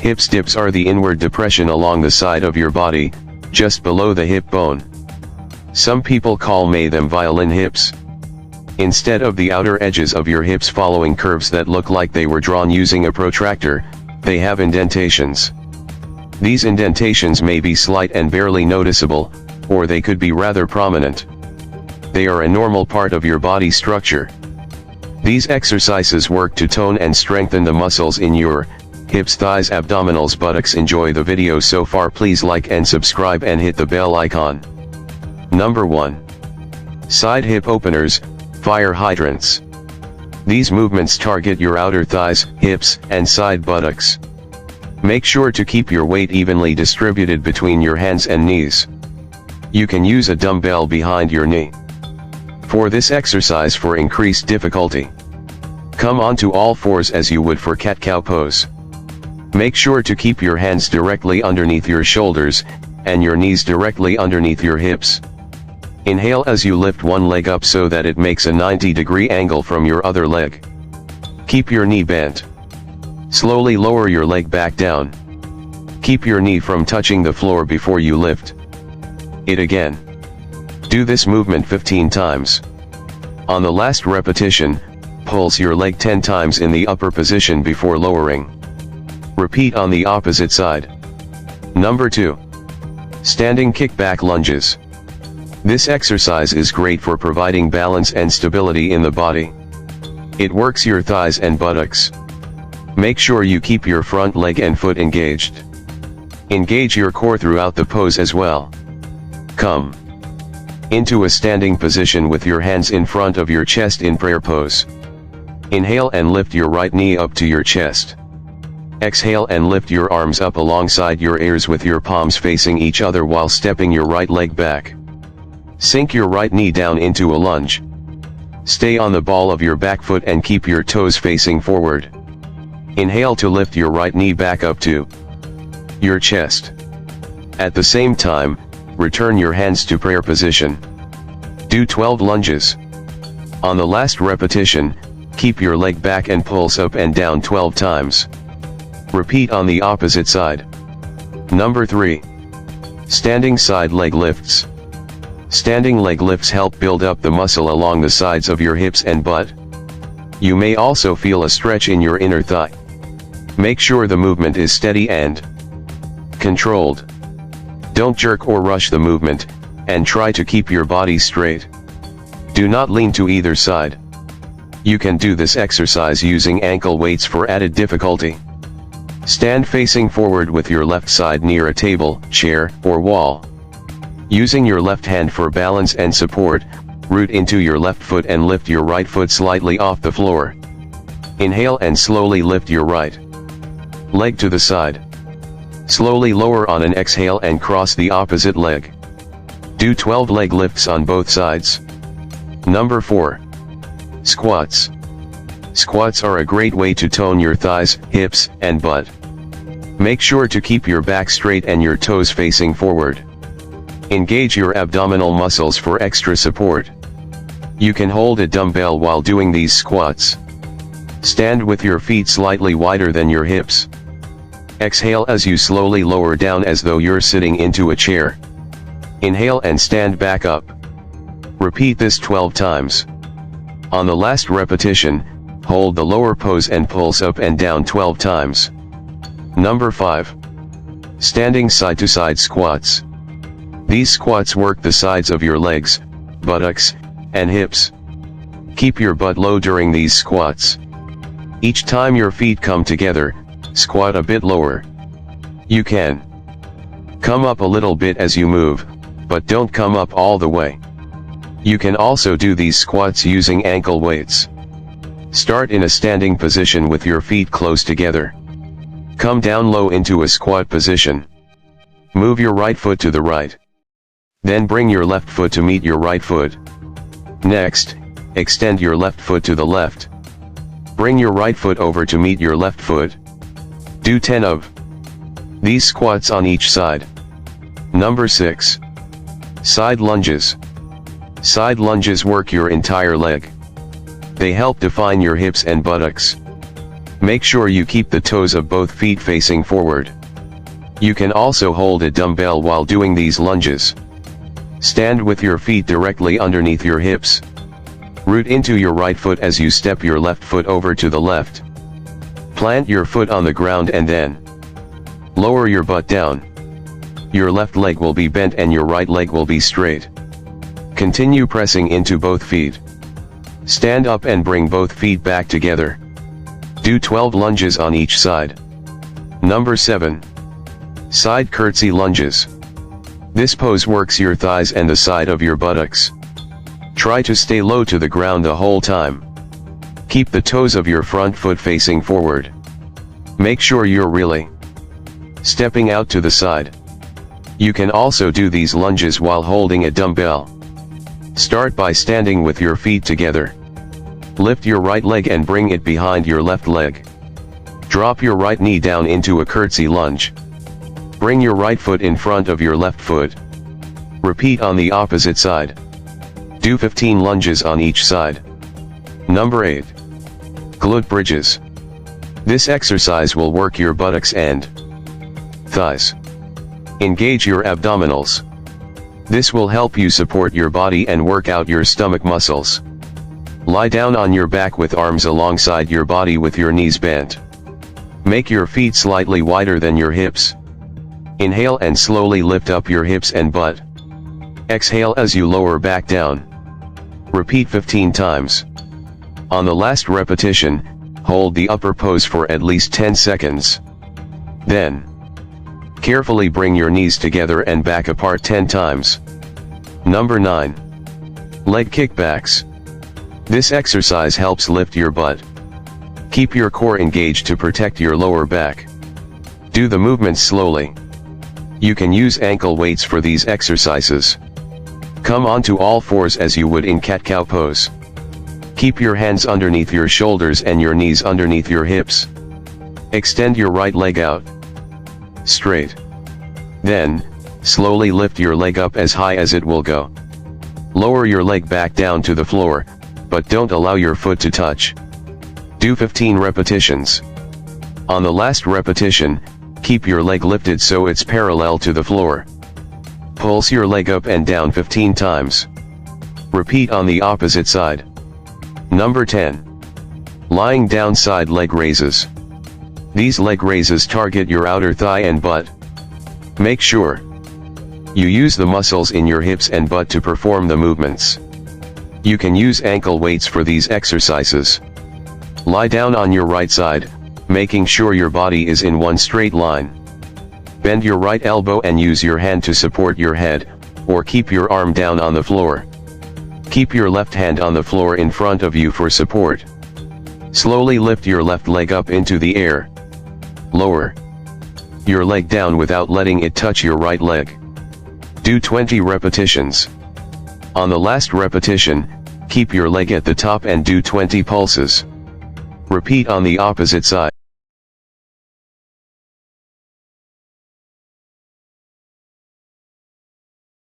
Hips dips are the inward depression along the side of your body, just below the hip bone. Some people call them violin hips. Instead of the outer edges of your hips following curves that look like they were drawn using a protractor, they have indentations. These indentations may be slight and barely noticeable, or they could be rather prominent. They are a normal part of your body structure. These exercises work to tone and strengthen the muscles in your hips, thighs, abdominals, buttocks. Enjoy the video so far. Please like and subscribe and hit the bell icon. Number 1. Side hip openers, fire hydrants. These movements target your outer thighs, hips, and side buttocks. Make sure to keep your weight evenly distributed between your hands and knees. You can use a dumbbell behind your knee for this exercise for increased difficulty. Come onto all fours as you would for cat-cow pose. Make sure to keep your hands directly underneath your shoulders, and your knees directly underneath your hips. Inhale as you lift one leg up so that it makes a 90-degree angle from your other leg. Keep your knee bent. Slowly lower your leg back down. Keep your knee from touching the floor before you lift it again. Do this movement 15 times. On the last repetition, pulse your leg 10 times in the upper position before lowering. Repeat on the opposite side. Number 2. Standing kickback lunges. This exercise is great for providing balance and stability in the body. It works your thighs and buttocks. Make sure you keep your front leg and foot engaged. Engage your core throughout the pose as well. Come into a standing position with your hands in front of your chest in prayer pose. Inhale and lift your right knee up to your chest. Exhale and lift your arms up alongside your ears with your palms facing each other while stepping your right leg back. Sink your right knee down into a lunge. Stay on the ball of your back foot and keep your toes facing forward. Inhale to lift your right knee back up to your chest. At the same time, return your hands to prayer position. Do 12 lunges. On the last repetition, keep your leg back and pulse up and down 12 times. Repeat on the opposite side. Number 3. Standing side leg lifts. Standing leg lifts help build up the muscle along the sides of your hips and butt. You may also feel a stretch in your inner thigh. Make sure the movement is steady and controlled. Don't jerk or rush the movement, and try to keep your body straight. Do not lean to either side. You can do this exercise using ankle weights for added difficulty. Stand facing forward with your left side near a table, chair, or wall. Using your left hand for balance and support, root into your left foot and lift your right foot slightly off the floor. Inhale and slowly lift your right leg to the side. Slowly lower on an exhale and cross the opposite leg. Do 12 leg lifts on both sides. Number 4. Squats. Squats are a great way to tone your thighs, hips, and butt. Make sure to keep your back straight and your toes facing forward. Engage your abdominal muscles for extra support. You can hold a dumbbell while doing these squats. Stand with your feet slightly wider than your hips. Exhale as you slowly lower down as though you're sitting into a chair. Inhale and stand back up. Repeat this 12 times. On the last repetition, hold the lower pose and pulse up and down 12 times. Number 5. Standing side to side squats. These squats work the sides of your legs, buttocks, and hips. Keep your butt low during these squats. Each time your feet come together, squat a bit lower. You can come up a little bit as you move, but don't come up all the way. You can also do these squats using ankle weights. Start in a standing position with your feet close together. Come down low into a squat position. Move your right foot to the right. Then bring your left foot to meet your right foot. Next, extend your left foot to the left. Bring your right foot over to meet your left foot. Do 10 of these squats on each side. Number 6. Side lunges. Side lunges work your entire leg. They help define your hips and buttocks. Make sure you keep the toes of both feet facing forward. You can also hold a dumbbell while doing these lunges. Stand with your feet directly underneath your hips. Root into your right foot as you step your left foot over to the left. Plant your foot on the ground and then lower your butt down. Your left leg will be bent and your right leg will be straight. Continue pressing into both feet. Stand up and bring both feet back together. Do 12 lunges on each side. Number 7. Side curtsy lunges. This pose works your thighs and the side of your buttocks. Try to stay low to the ground the whole time. Keep the toes of your front foot facing forward. Make sure you're really stepping out to the side. You can also do these lunges while holding a dumbbell. Start by standing with your feet together. Lift your right leg and bring it behind your left leg. Drop your right knee down into a curtsy lunge. Bring your right foot in front of your left foot. Repeat on the opposite side. Do 15 lunges on each side. Number 8. Glute bridges. This exercise will work your buttocks and thighs. Engage your abdominals. This will help you support your body and work out your stomach muscles. Lie down on your back with arms alongside your body with your knees bent. Make your feet slightly wider than your hips. Inhale and slowly lift up your hips and butt. Exhale as you lower back down. Repeat 15 times. On the last repetition, hold the upper pose for at least 10 seconds. Then, carefully bring your knees together and back apart 10 times. Number 9. Leg kickbacks. This exercise helps lift your butt. Keep your core engaged to protect your lower back. Do the movements slowly. You can use ankle weights for these exercises. Come onto all fours as you would in cat-cow pose. Keep your hands underneath your shoulders and your knees underneath your hips. Extend your right leg out straight. Then, slowly lift your leg up as high as it will go. Lower your leg back down to the floor, but don't allow your foot to touch. Do 15 repetitions. On the last repetition, keep your leg lifted so it's parallel to the floor. Pulse your leg up and down 15 times. Repeat on the opposite side. Number 10. Lying down side leg raises. These leg raises target your outer thigh and butt. Make sure you use the muscles in your hips and butt to perform the movements. You can use ankle weights for these exercises. Lie down on your right side, making sure your body is in one straight line. Bend your right elbow and use your hand to support your head, or keep your arm down on the floor. Keep your left hand on the floor in front of you for support. Slowly lift your left leg up into the air. Lower your leg down without letting it touch your right leg. Do 20 repetitions. On the last repetition, keep your leg at the top and do 20 pulses. Repeat on the opposite side.